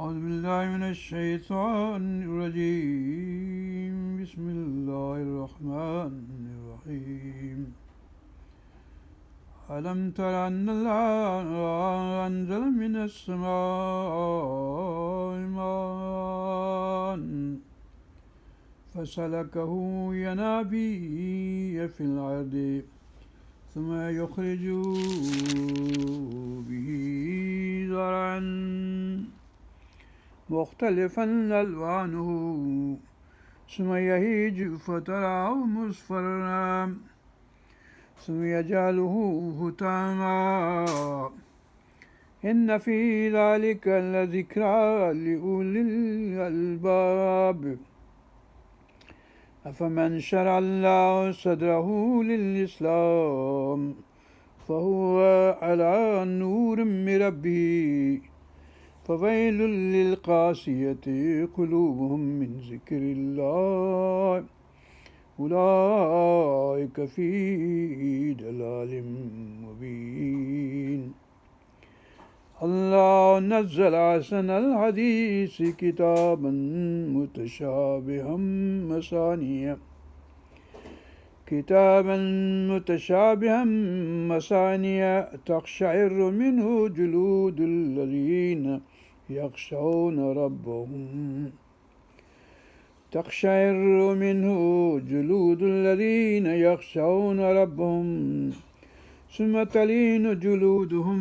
أعوذ بالله من الشيطان الرجيم بسم الله الرحمن الرحيم ألم تر أن الله أنزل من السماء ماء فسلكه ينابيع في الأرض ثم يخرج به زرعا مختلفا ألوانه ثم يهيج فتراه مصفرا ثم يجعله هتاما إن في ذلك لذكرى لأولي الألباب أفمن شرع الله صدره للإسلام فهو على نور من ربه فويل للقاسية قلوبهم من ذكر الله أولئك في ضلال مبين الله نزل أحسن الحديث كتابا متشابها مثانية تقشعر منه جلود الذين يخشون ربهم ثم تلين جلودهم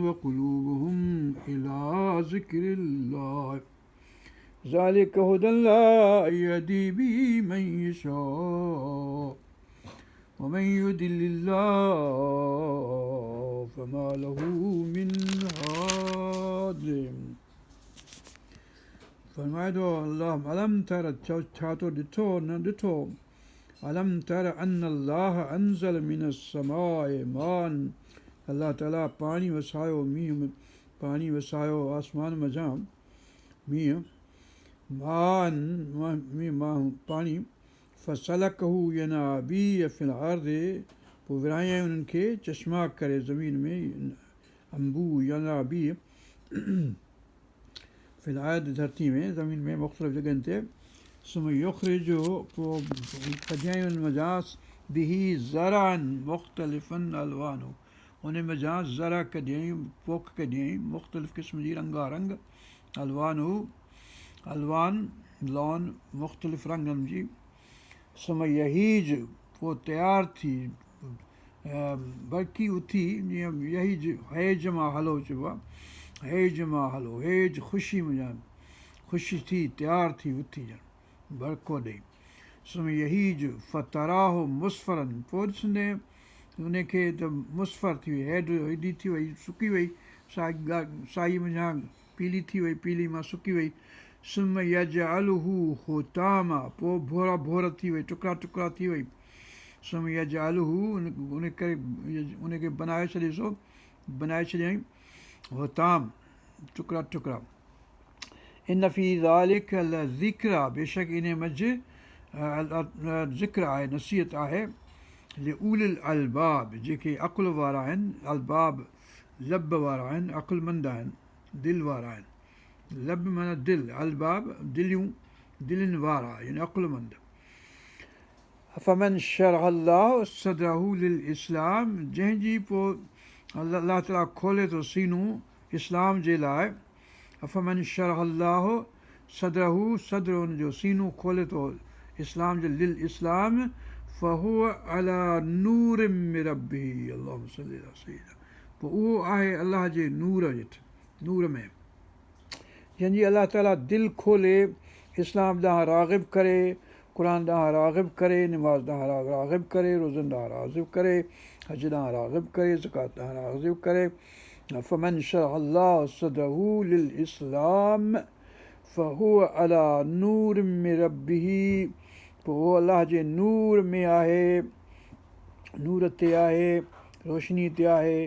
وقلوبهم إلى ذكر الله ذلك هدى الله يهدي به من يشاء ومن يضلل الله فما له من هاد फरमाए थो अल्लाह अलम तर छा तो ॾिठो न ॾिठो अलम तर अन अल्लाह अंज़ल मिन समाए मान अल्लाह ताला पाणी वसायो पाणी वसायो आसमान मझां मींहुं पाणी फसलकहू यनाबीअ फिल अर्द पोइ विरहायईं उन्हनि खे चश्मा करे ज़मीन में अंबू यनाबीअ फिल अर्द धरती में ज़मीन में मुख़्तलिफ़ जॻहियुनि ते सुम युख़रिजु पोइ कढियईं उन मज़ां बिही ज़रान मुख़्तलिफ़न अलवानो उन मज़ां ज़रा कढियईं पोख कढियईं मुख़्तलिफ़ क़िस्म जी रंगारंग अलवान लॉन मुख़्तलिफ़ रंगनि जी सुम यहीज पोइ तयारु थी बरकी उथी जीअं यहीज हैज मां हलो चइबो आहे हेज मां हलो हेज ख़ुशी थी तयारु थी उथी ॼण बरको ॾेई सुम यहीज फ़तराहो मुसफ़रनि पोइ ॾिसंदे उनखे त मुसफ़र थी वई हेड हेॾी थी वई सुकी वई साई मञा पीली थी वई पीली मां सुकी वई सुम यजअलहू हुतामा पोइ भोरा भोर थी वई टुकड़ा टुकड़ा थी वई सुम यजअलहू उनखे बनाए छॾियईं हुताम टुकड़ा टुकड़ा इन फी ज़ालिक लज़िक्रा बेशक इन मंझि ज़िक्र आहे नसीहत आहे लिउलिल अलबाब जेके अक़ुल वारा आहिनि अलबाब लब वारा आहिनि अक़ुलमंद आहिनि दिलि वारा आहिनि लब माना दिलि अलबाब दिलनि वारा यानी अक़ुलमंद फमन शरह अल्लाह सदरहू लिल इस्लाम जंहिंजी पोइ अल्लाह ताला खोले थो सीनो इस्लाम जे लाइ अफ़मन शरह अल्लाह सदरहू सदर हुनजो सीनो खोले थो इस्लाम जे लिल इस्लाम फ़हुव अला नूर मिन रब्बिही अल्लाहुम्मा सल्ली अला सय्यिदना पोइ उहो आहे अलाह जे नूर में जंहिंजी अलाह ताला दिलि खोले इस्लाम ॾांहुं राग़िब करे क़ुर ॾांहुं राग़िब करे निमाज़ ॾांहुं राग़िब करे रोज़नि ॾांहुं राग़िब करे हज ॾांहुं राग़िब करे ज़कात ॾांहुं राग़िब करे फमन शरह अल्लाह सदरहू लिल इस्लाम फ़हुव अला नूर मिन रब्बिही पोइ उहो अलाह जे नूर में आहे नूर ते आहे रोशनी ते आहे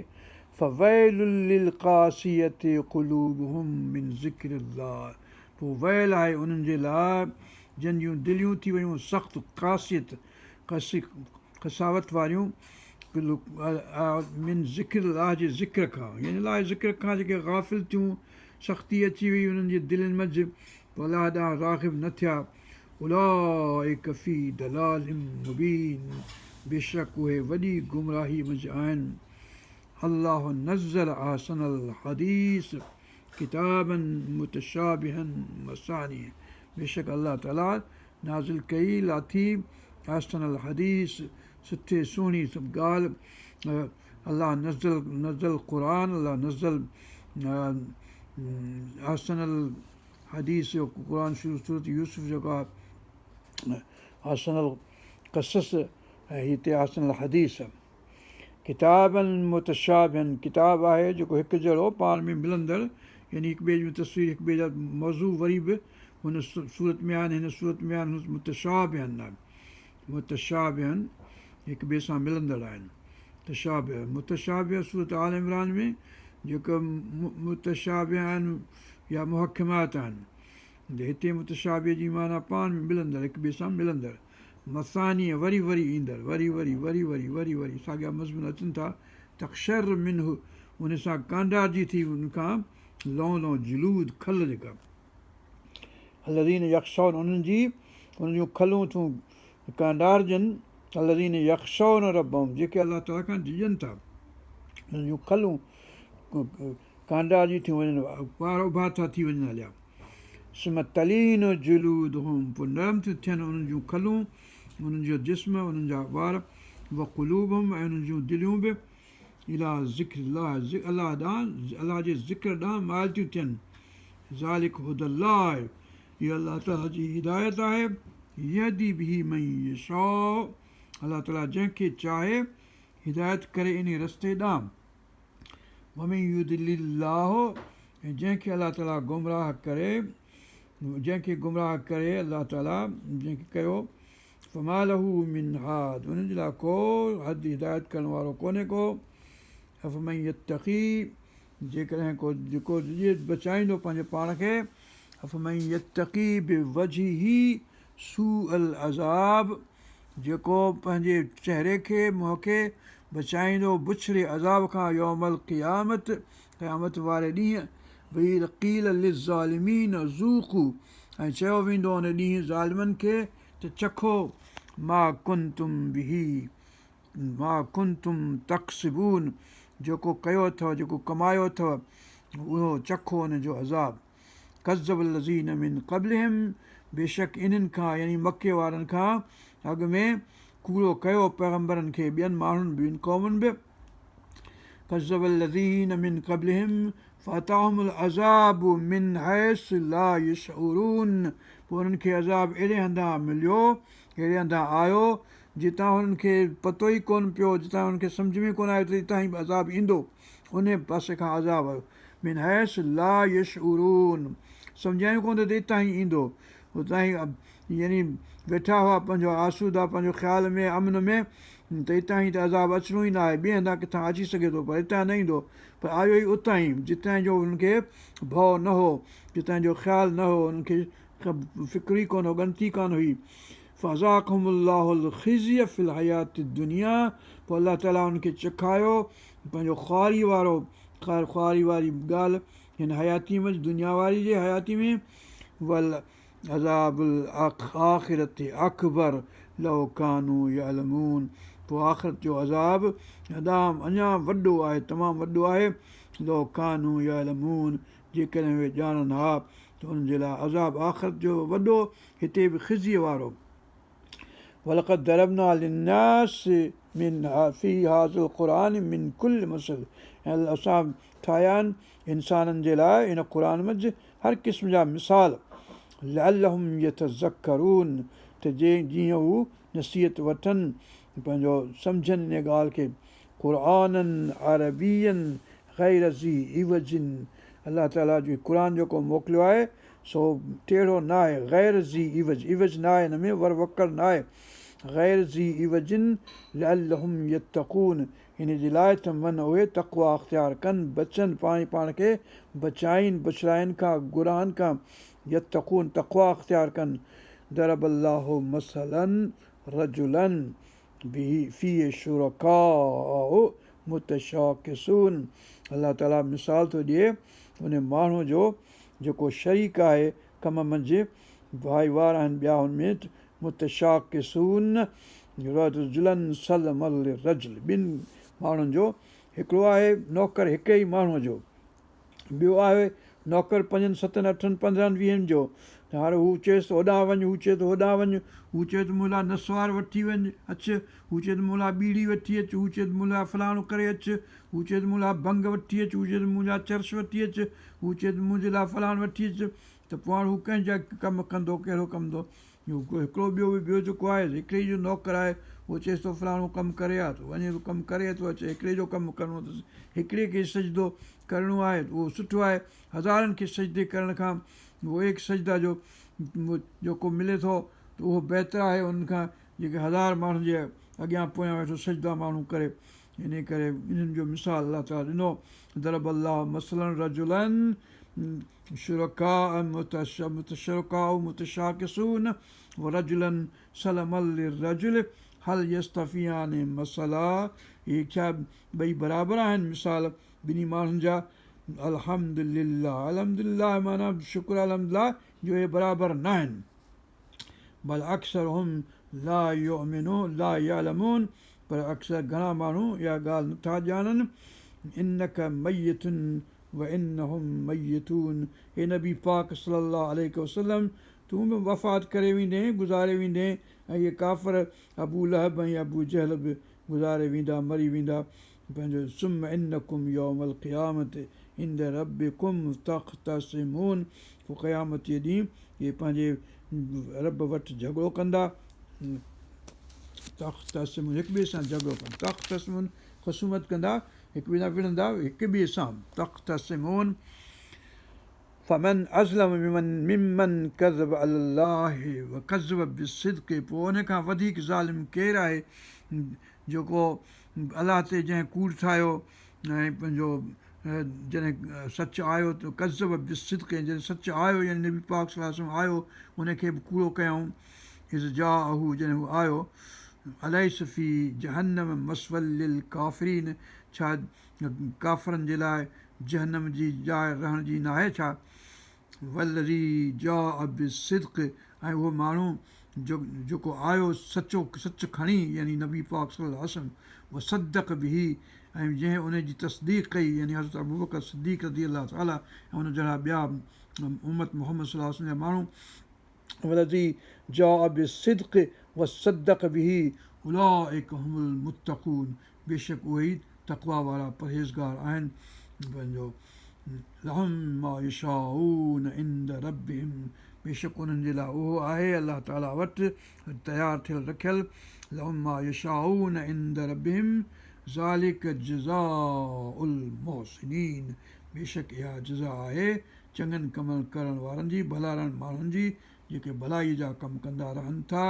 फ़वैलुल लिल क़ासियति क़ुलूबुहुम मिन ज़िक्रिल्लाह पोइ वैल आहे उन्हनि जे लाइ जिन जूं दिलियूं थी वियूं सख़्तु ख़ासियत कसावत वारियूं मिन ज़िक्र अलाह जे ज़िक्र खां यानी अलाह जे ज़िक्र खां जेके गाफ़िल थियूं सख़्ती अची वई उन्हनि जे दिलनि मंझि, पोइ अलाह ॾांहुं राग़िब न थिया। उलाइक फ़ी दलालिम मुबीन, बेशक उहे वॾी गुमराही मंझि आहिनि। अल्लाह नज़्ज़ल अहसनल हदीस किताबन मुतशाबिहन मसानी, बेशक अलाह ताला नाज़िल कई लाथी अहसनल हदीस, सुठे सुहिणी सभु ॻाल्हि। अलाह नज़ल क़ुरान, अलाह नज़ल अहसनल हदीस जो क़ुरान शुरू सूरत यूसुफ जेको आहे अहसनल क़सस, ऐं हिते अहसनल हदीस। किताबनि मुतशाबिहन, किताब आहे जेको हिकु जहिड़ो पाण में मिलंदड़, यानी हिक ॿिए जूं तस्वीर, हिक ॿिए जा मौज़ू वरी बि हुन सूरत में आहिनि, हिन सूरत में आहिनि, मुतशाबिहन आहिनि। मुतशाबिहन हिक ॿिए सां मिलंदड़ आहिनि। तशाबिह, मुतशाबिह सूरत आल इमरान में जेको मुतशाबिह आहिनि या मुहकमात आहिनि, हिते मुतशाबिह जी माना पाण में मिलंदड़, हिक ॿिए सां मिलंदड़। मसानी वरी वरी ईंदड़, वरी वरी वरी वरी वरी वरी साॻिया मज़मून अचनि था। तक़शर मिन्हु, उन सां कांडारजी थी उनखां लौ लौ जुलूद, खल जेका अलदीन यक्षौन, उन्हनि जूं खलूं थियूं कांडारजनि। अलदीन यक्षौन रब्बहुम, जेके अलाह ताला खां डिॼनि था, उन्हनि जूं खलूं कांडारजी थियूं वञनि, वार उभा था थी वञनि हलिया। सुम तलीन जुलूदहुम, पोइ नरम थियूं थियनि उन्हनि जूं खलूं, उन्हनि जो जिस्म, उन्हनि जा वार। व क़ुलूबहुम, ऐं उन्हनि जूं दिलियूं बि इला ज़िक्रिल्लाह, अलाह ॾांहुं, अलाह जे ज़िक्र ॾांहुं माइल थियूं थियनि। ज़ालिक हुदल्लाह, इहा अलाह ताला जी हिदायत आहे। यहदी बिही मन यशाअ, अलाह ताला जंहिंखे चाहे हिदायत करे इन रस्ते ॾांहुं। वमन युदिलिल्लाह, ऐं जंहिंखे अलाह ताला गुमराह करे, जंहिंखे गुमराह करे अलाह ताला जंहिंखे कयो, फमा लहू मिन हाद, उन्हनि जे लाइ को हद हिदायत करण वारो कोन्हे को। अफ़मन यत्तक़ी, जेकॾहिं को जेको बचाईंदो पंहिंजे पाण खे, अफ़मन यत्तक़ी बिवजहिही सूअल अज़ाब, जेको पंहिंजे चहिरे खे, मुंहं खे बचाईंदो बुछड़े अज़ाब खां, यौमल क़ियामत, क़यामत वारे ॾींहुं। वही क़ील लिज़ालिमीन ज़ूक़ू, ऐं चयो वेंदो उन ॾींहुं ज़ालिमनि खे त चखो मा कुंतुम बिही, मा कुंतुम तक़सिबून, जेको कयो अथव, जेको कमायो अथव, उहो चखो उनजो अज़ाब। कज़्ज़ब लज़ीन मिन क़ब्लिहिम, बेशक इन्हनि खां, यानी मके वारनि खां अॻु में कूड़ो कयो पैगम्बरनि खे, ॿियनि माण्हुनि, ॿियनि क़ौमुनि बि। कज़्ज़ब लज़ीन मिन क़ब्लिहिम फ़अताहुमुल अज़ाबु मिन हैस ला यशऊरून, पोइ उन्हनि खे अज़ाब अहिड़े हंधां मिलियो, अहिड़े हंधां आयो जितां हुननि खे पतो ई कोन पियो, जितां हुननि खे सम्झ में कोन आयो त हितां ई अज़ाब ईंदो, उन पासे खां अज़ाब आयो। मिन हैस ला यशऊरून, सम्झायूं कोन त हितां ई ईंदो, हुतां ई, यानी वेठा हुआ पंहिंजो आसूदा, पंहिंजो ख़्याल में, अमन में, त हितां ई त अज़ाब अचिणो ई न आहे, ॿिए हंधा किथां अची सघे थो, पर हितां न ईंदो, पर आयो ई उतां ई, जितां जो हुननि खे भउ न हो, जितां जो ख़्यालु न हो, हुननि खे फ़िक्र ई कोन हो, ॻणती कोन हुई। फ़ज़ाक़हुमुल्लाहुल ख़िज़्य फ़िल हयाति दुनिया, पोइ अलाह ताला हुनखे चखायो पंहिंजो ख़्वारी वारो, ख़्वारी वारी ॻाल्हि हिन हयाती में, दुनिया वारी जे हयाती में। वल अज़ाबुल आख़िरति अकबर लौ कानू यअलमून, पोइ आख़िरत जो अज़ाब अञा वॾो आहे, तमामु वॾो आहे। लो कानू यअलमून, जेकॾहिं उहे ॼाणनि हा त हुननि जे लाइ अज़ाब आख़िरत जो वॾो, हिते बि ख़िज़ीअ वारो। वलक़द दरबना लिन्नास मिन फ़ी हाज़िल क़ुरान मिन कुल्ल मसल, ऐं असां ठाहिया आहिनि इंसाननि जे लाइ इन क़ुर मंझि हर क़िस्म जा मिसाल। लअल्लहुम यतज़क्करून, त जीअं हू नसीहत वठनि, पंहिंजो सम्झनि इन ॻाल्हि खे। क़ुरआनन अरबियन ग़ैर ज़ी इवजिन, अलाह ताला जो क़ुर जेको मोकिलियो आहे सो टेढ़ो न आहे, ग़ैर ज़ी इवज, इवज न आहे हिन में, वर वकर न आहे। ग़ैर ज़ी इवजिन लअल्लहुम यत्तक़ून, हिन जे लाइ त मन उहे तक़वा अख़्तियार कनि, बचनि, पाण खे बचाइनि बुछड़ाइनि खां, गुनाहनि खां। यत्तक़ून, तक़वा अख़्तियार कनि। दरबल्लाहु मसलन रजुलन बिही फ़ीहि शुरकाउ मुतशाकिसून, अलाह ताला मिसाल थो ॾिए उन माण्हूअ जो जेको शरीक आहे कम मंझि भाईवार आहिनि ॿिया हुन में मुतशाकिसून रजुलन सलमल रजुल ॿिनि माण्हुनि जो हिकिड़ो आहे नौकर हिक ई माण्हूअ जो, ॿियो आहे नौकर 5, 7, 8, 15, 20 जो। त हाणे हू चएसि थो होॾां वञु, हू चए थो होॾां वञु, हू चए थो मूं लाइ नसवार वठी वञु अचु, हू चए थो मूं लाइ ॿीड़ी वठी अचु, हू चए थो मूं लाइ फलाणो करे अचु, हू चए थो मूं लाइ भंग वठी अचु, हू चए थो मूं लाइ चर्च वठी अचु, हू चए थो मुंहिंजे लाइ फलाणो वठी अचु। त पोइ हाणे हू कंहिंजा कमु कंदो, कहिड़ो कंदो? हिकिड़ो ॿियो जेको आहे हिकिड़े जो नौकर आहे, उहो चएसि थो फलाणो कमु करे आ, त वञे थो कमु करे थो अचे, हिकिड़े जो कमु करिणो अथसि, हिकिड़े खे सजदो करिणो आहे, उहो सुठो आहे। हज़ारनि खे सजदे करण खां उहो एक सजदा जो जेको मिले थो त उहो बहितर आहे उनखां जेके 1000 माण्हुनि जे अॻियां पोयां वेठो सजदा माण्हू करे। इन करे इन्हनि जो मिसाल अलाह ताला ॾिनो, दरब अल्लाह मसलन रजुलन शुरका मुतशाकिसून व रजुलन सलमल रजुल हल यस्तफियान मसला। इहे छा ॿई बराबरि आहिनि मिसाल ॿिन्ही माण्हुनि जा? अल्हम्दुलिल्लाह, अल्हम्दुलिल्लाह माना शुक्र अल्हम्दुलिल्लाह जो इहे बराबरि न आहिनि। भल अक्सरुहुम ला युमिनून ला यअलमून, पर अक्सर घणा माण्हू इहा ॻाल्हि नथा ॼाणनि। इन्नक मय्यतुन व इन्नहुम मय्यतून, हे नबी पाक सल्लल्लाहु अलैहि वसल्लम तूं बि वफ़ात करे वेंदे, गुज़ारे वेंदे, ऐं इहे काफ़िर अबू लहब ऐं अबू जहल बि गुज़ारे वेंदा, मरी वेंदा। पंहिंजो सुम इन्नकुम यौमल क़ियामत इंद रब्बिकुम तख़्तसिमून, पोइ क़यामत जे ॾींहुं इहे पंहिंजे रब वटि झगड़ो कंदा। तख़्तसिमून हिक ॿिए सां झगड़ो कंदा, तख़्तसिमून ख़ुसूमत कंदा, हिक ॿिए सां विढ़ंदा, हिक ॿिए सां तख़्तसिमून। फमन अज़लम मिमन कज़ब अलल्लाहि व कज़ब बिस्सिद्क़, पोइ उन खां वधीक ज़ालिम केरु आहे जेको अलाह ते जंहिं कूड़ ठाहियो ऐं पंहिंजो जॾहिं सचु आयो त कज़ब बिस्सिद्क़, जॾहिं सचु आयो यानी नबी पाक सल्लल्लाहु अलैहि वसल्लम आयो उनखे बि कूड़ो कयऊं। इज़ जाअहू, जॾहिं हू आयो, अलैस फी जहन्नम मस्वल लिल काफ़िरीन, छा काफ़िरनि जे लाइ जहन्नम जी जाइ रहण जी न आहे छा? वल्लज़ी जाअ बिस्सिद्क़, ऐं उहो माण्हू जेको आयो सचु खणी यानी नबी पाक सल्लल्लाहु अलैहि वसल्लम, उहो सदक़ बिही, ऐं जंहिं उनजी तसदीक़ कई यानी हज़रत अबू बकर सिद्दीक़ रज़ी अलाह ताला ऐं उन जहिड़ा ॿिया उम्मत मुहम्मद सल्लल्लाहु अलैहि वसल्लम जा माण्हू। वल्लज़ी जाअ बिस्सिद्क़ व सदक़ बिही उलाइक हुमुल मुत्तक़ून, बेशक उहे ई तक़वा वारा परहेज़गार आहिनि। पंहिंजो लहुम मा यशाऊन इंद रब्बिहिम, बेशक उन्हनि जे लाइ उहो आहे अलाह ताला वटि तयारु थियल रखियलु। लहुम मा यशाऊन इंद रब्बिहिम ज़ालिक जज़ाउल मुहसिनीन, बेशक इहा जज़ा आहे चङनि कम करण वारनि जी, भलारनि माण्हुनि जी जेके भलाईअ जा कम कंदा रहनि था।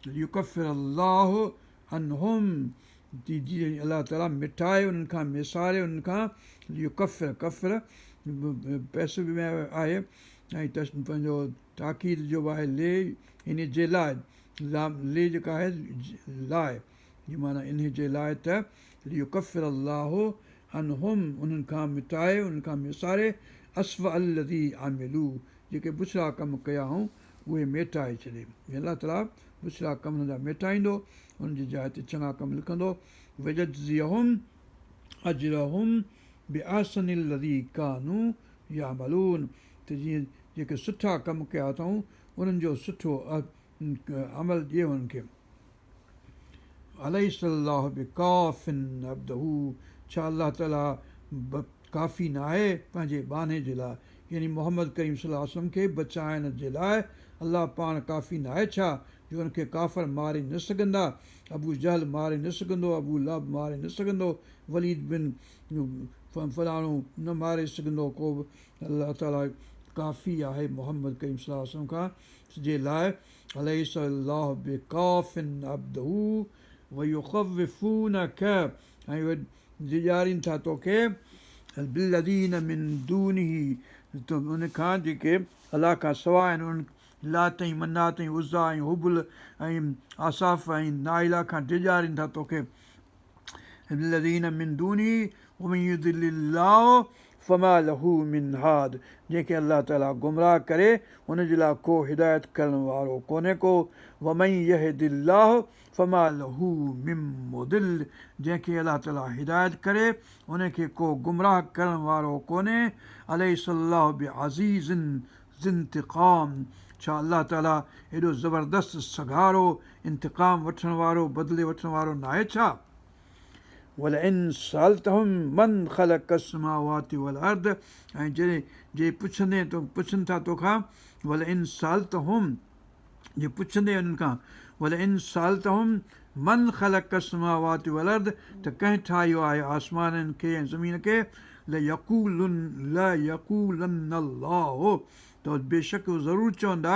युकफ़िर अल्लाहु अनहुम, जीअं अलाह ताला मिटाए उन्हनि खां, मिसारे उन्हनि खां। युकफ़िर, कफ़िर पैसिव में आहे ऐं पंहिंजो ताक़ीद जो बि आहे ले, इन जे लाइ ले जेका आहे लाइ, माना इन जे लाइ त युकफ़िर अल्लाहु अनहुम, उन्हनि खां मिटाए उन्हनि खां मिसारे, अस्फ़अ अल्लज़ी आमिलू, जेके बुछड़ा कम कया हुआ उहे मेटाए छॾे। अलाह ताला बुछड़ा कम हुनजा मेटाईंदो, उनजी जाइ ते चङा कम लिखंदो। वयजज़ियहुम अजरहुम बिअहसनिल्लज़ी कानू यामलून, त जीअं जेके सुठा कम कया अथऊं उन्हनि जो सुठो अमल ॾिए उन्हनि खे। अलैहिस्सलाहु बिकाफ़िन अब्दहू, छा अलाह ताला काफ़ी न आहे पंहिंजे बाने जे लाइ, यानी मोहम्मद करीम सल्लल्लाहु अलैहि वसल्लम खे बचाइण जे लाइ अलाह पाण काफ़ी न आहे छा, जो हुनखे काफ़िर मारे न सघंदा, अबू जहल मारे न सघंदो, अबू लहब मारे न सघंदो, वलीद बिन फलाणो न मारे सघंदो को बि। अलाह ताला काफ़ी आहे मोहम्मद करीम सल्लल्लाहु अलैहि वसल्लम खां जे लाइ। अलैहिस्सलाहु बिकाफ़िन अब्दहू व युख़व्विफ़ूनक, ऐं उहे ॾिॼारीनि था तोखे बिल्लज़ीन मिन दूनिही, त उन खां जेके अलाह खां सवाइ आहिनि, उन लात ऐं मनात ऐं उज़ा ऐं हुबल ऐं आसाफ़ ऐं नाइला खां ॾिॼारीनि था तोखे। बिल्लज़ीन मिन दूनिही वमन युदिलिल्लाहु फमा लहू मिन हाद, जंहिंखे अलाह ताला गुमराह करे हुनजे लाइ को हिदायत करण वारो कोन्हे को। वमन यहदिल्लाह फमा लहू मिन मुदिल, जंहिंखे अलाह ताला हिदायत करे उनखे को गुमराह करण वारो कोन्हे। अलैहिस्सलाहु बिअज़ीज़िन ज़िंतिक़ाम, छा अलाह ताला एॾो ज़बरदस्त सघारो इंतिक़ाम वठण वारो बदिले वठण वारो न आहे छा। वलइन सअल्तहुम मन ख़लक़ अस्समावाति वल अर्द, ऐं जे पुछनि था तोखां वलइन सअल्तहुम, जे पुछंदे उन्हनि खां वलइन सअल्तहुम मन ख़लक़ अस्समावाति वल अर्द, त कंहिं ठाहियो आहे आसमाननि खे ऐं ज़मीन खे, लयक़ूलन्न अल्लाह, त बेशक ज़रूरु चवंदा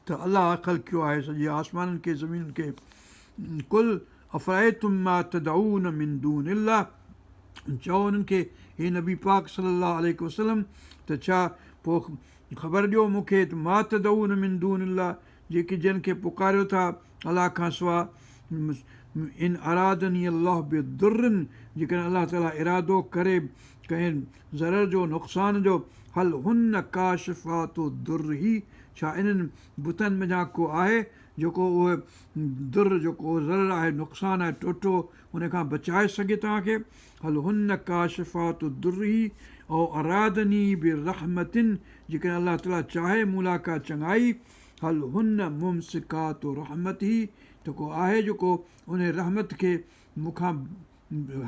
त अलाह ख़लक़ियो आहे सॼे आसमाननि खे ज़मीन खे। कुल अफ़रअयतुम मा तदऊन मिन दूनिल्लाह, चओ उन्हनि खे हे नबी पाक सल्लल्लाहु अलैहि वसल्लम, त छा पोइ ख़बर ॾियो मूंखे त मा तदऊन मिन दूनिल्लाह, जेके जिन खे पुकारियो था अलाह खां सवाइ, इन अरादनी अल्लाह बिदुर्रिन, जेकॾहिं अलाह ताला इरादो करे कंहिं ज़रर जो नुक़सान जो, हल हुन काशिफ़ातु दुर्रही, छा इन्हनि बुतनि में को आहे जेको उहे दुर, जेको ज़रर आहे नुक़सानु आहे टोटो, उन खां बचाए सघे तव्हांखे। हल हुन काशिफ़ातु दुर्रही औ अरादनी बिरहमतिन, जेकॾहिं अलाह ताला चाहे मूं लाइ का चङाई, हल हुन मुमसिकातु रहमती, त को आहे जेको उन रहमत खे मूंखां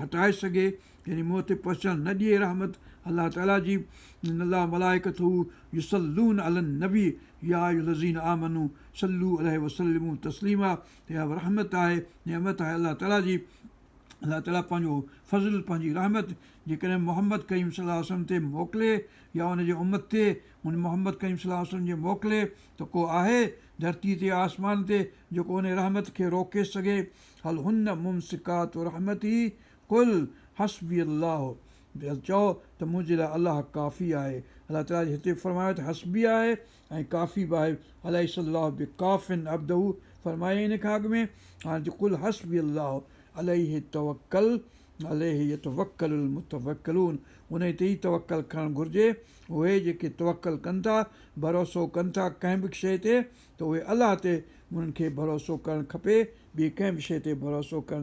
हटाए सघे, यानी मूं ते पहुचणु न ॾिए रहमत अलाह ताला जी। अलाह मलाइकतहू युसल्लून अलन नबी या अय्युहल्लज़ीना आमनू सल्लू अलैहि वसल्लिमू तस्लीमा, इहा रहमत आहे, नेमत आहे अलाह ताला जी। अलाह ताला पंहिंजो फज़ल, पंहिंजी रहमत जेकॾहिं मोहम्मद करीम सल्लल्लाहु अलैहि वसल्लम ते मोकिले या उनजे उम्मत ते हुन मोहम्मद करीम सल्लल्लाहु अलैहि वसल्लम जे मोकिले, त को आहे धरती ते आसमान ते जेको उन रहमत खे रोके सघे। हल हुन मुमसिकातु रहमती कुल हस्बी अल्लाह, चओ त मुंहिंजे लाइ अलाह काफ़ी आहे। अलाह ताला हिते फरमायो त हस्बी आहे ऐं काफ़ी बि आहे। अलैहिस्सलाहु बिकाफ़िन अब्दहू फरमाए इन खां अॻु में, हाणे कुल हस्बी अल्लाह अलैहि तवक्कल अलैहि यतवक्कलुल मुतवक्किलून, उन ते ई तवक्कल करणु घुरिजे। उहे जेके तवक्कल कनि था, भरोसो कनि था कंहिं बि शइ ते, त उहे अलाह ते उन्हनि खे भरोसो करणु खपे, ॿिए कंहिं बि शइ ते भरोसो करणु